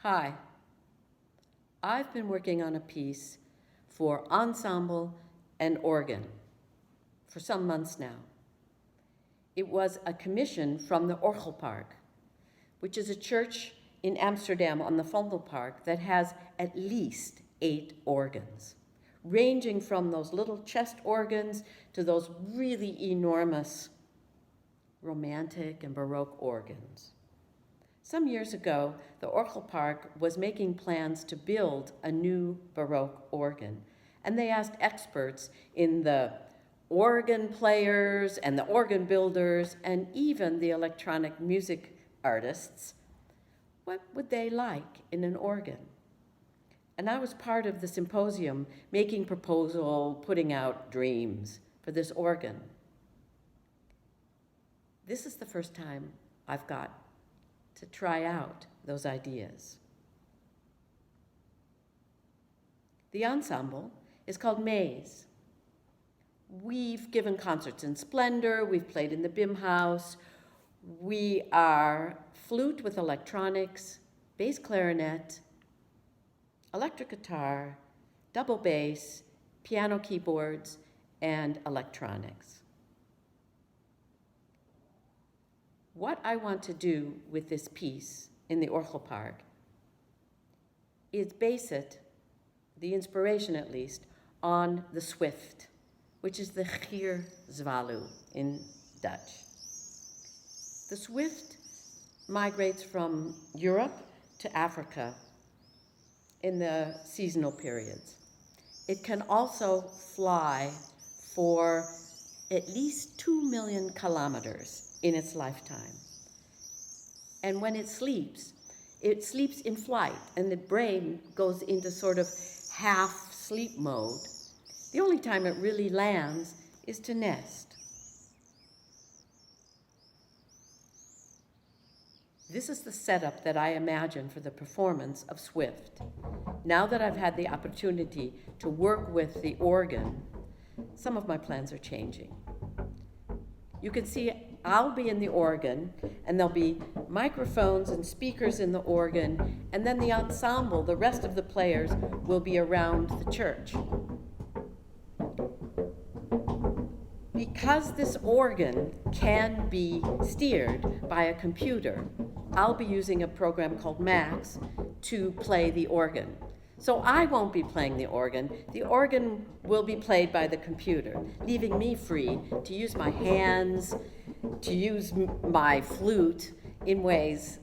Hi, I've been working on a piece for ensemble and organ for some months now. It was a commission from the Orgelpark, which is a church in Amsterdam on the Vondelpark that has at least 8 organs, ranging from those little chest organs to those really enormous Romantic and Baroque organs. Some years ago, the Orgelpark was making plans to build a new Baroque organ, and they asked experts in the organ players and the organ builders and even the electronic music artists, what would they like in an organ? And I was part of the symposium making proposal, putting out dreams for this organ. This is the first time I've got to try out those ideas. The ensemble is called Maze. We've given concerts in Splendor, we've played in the BIM House. We are flute with electronics, bass clarinet, electric guitar, double bass, piano keyboards, and electronics. What I want to do with this piece in the Orgelpark is base it, the inspiration at least, on the swift, which is the gierzwaluw in Dutch. The swift migrates from Europe to Africa in the seasonal periods. It can also fly for at least 2 million kilometers in its lifetime. And when it sleeps in flight, and the brain goes into sort of half sleep mode. The only time it really lands is to nest. This is the setup that I imagine for the performance of Swift. Now that I've had the opportunity to work with the organ, some of my plans are changing. You can see I'll be in the organ, and there'll be microphones and speakers in the organ, and then the ensemble, the rest of the players, will be around the church. Because this organ can be steered by a computer, I'll be using a program called Max to play the organ. So I won't be playing the organ. The organ will be played by the computer, leaving me free to use my hands, to use my flute in ways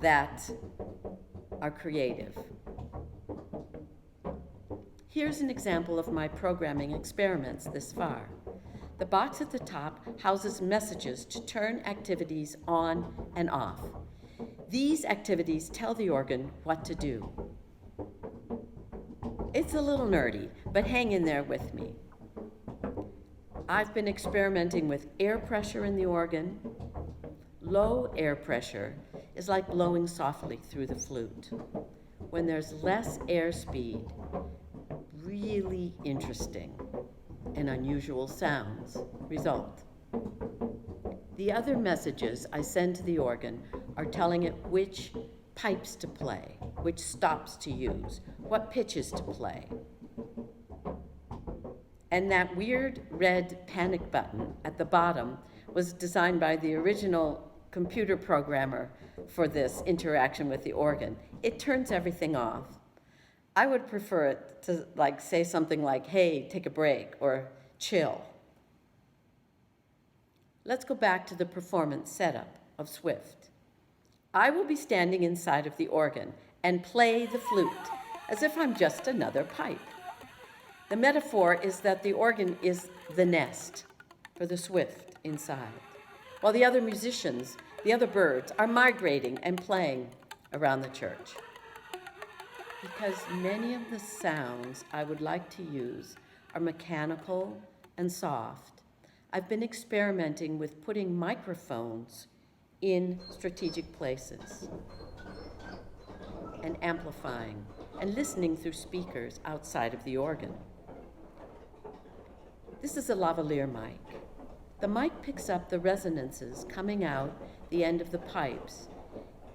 that are creative. Here's an example of my programming experiments this far. The box at the top houses messages to turn activities on and off. These activities tell the organ what to do. It's a little nerdy, but hang in there with me. I've been experimenting with air pressure in the organ. Low air pressure is like blowing softly through the flute. When there's less airspeed, really interesting and unusual sounds result. The other messages I send to the organ are telling it which pipes to play, which stops to use, what pitches to play. And that weird red panic button at the bottom was designed by the original computer programmer for this interaction with the organ. It turns everything off. I would prefer it to say something like, hey, take a break, or chill. Let's go back to the performance setup of Swift. I will be standing inside of the organ and play the flute as if I'm just another pipe. The metaphor is that the organ is the nest for the Swift inside, while the other musicians, the other birds, are migrating and playing around the church. Because many of the sounds I would like to use are mechanical and soft, I've been experimenting with putting microphones in strategic places and amplifying and listening through speakers outside of the organ. This is a lavalier mic. The mic picks up the resonances coming out the end of the pipes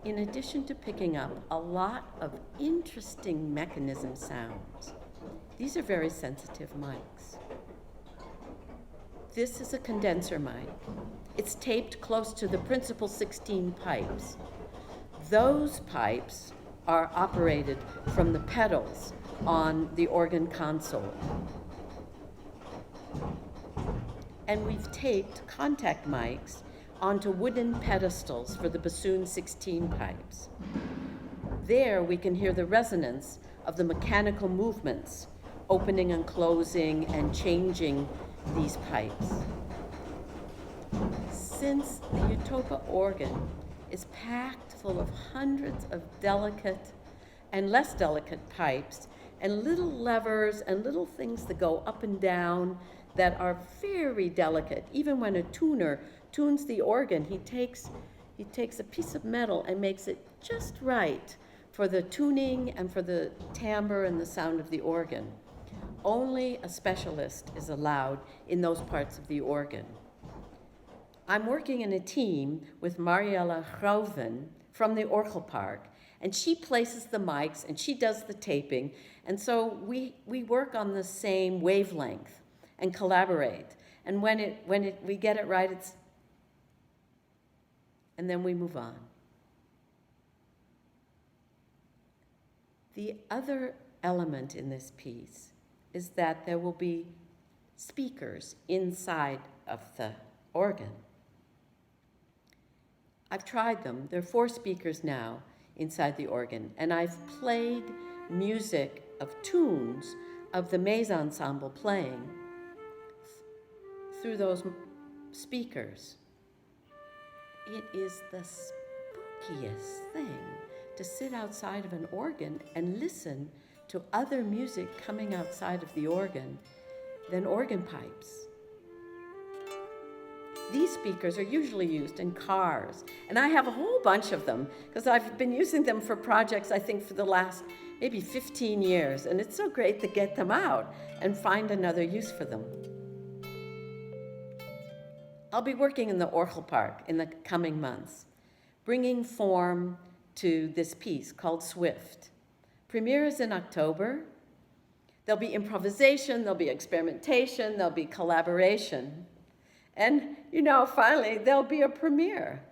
in addition to picking up a lot of interesting mechanism sounds, these are very sensitive mics. This is a condenser mic. It's taped close to the principal 16 pipes. Those pipes are operated from the pedals on the organ console. And we've taped contact mics onto wooden pedestals for the bassoon 16 pipes. There we can hear the resonance of the mechanical movements, opening and closing and changing these pipes. Since the Utopa organ is packed full of hundreds of delicate and less delicate pipes and little levers and little things that go up and down that are very delicate. Even when a tuner tunes the organ, he takes a piece of metal and makes it just right for the tuning and for the timbre and the sound of the organ. Only a specialist is allowed in those parts of the organ. I'm working in a team with Mariella Grauven from the Orgelpark, and she places the mics and she does the taping, and so we work on the same wavelength and collaborate. And when we get it right, and then we move on. The other element in this piece is that there will be speakers inside of the organ. I've tried them. There are 4 speakers now inside the organ, and I've played music of tunes of the maze ensemble playing through those speakers. It is the spookiest thing to sit outside of an organ and listen to other music coming outside of the organ than organ pipes. These speakers are usually used in cars, and I have a whole bunch of them because I've been using them for projects, I think, for the last maybe 15 years, and it's so great to get them out and find another use for them. I'll be working in the Orgelpark in the coming months, bringing form to this piece called Swift. Premiere is in October. There'll be improvisation, there'll be experimentation, there'll be collaboration. And, finally, there'll be a premiere.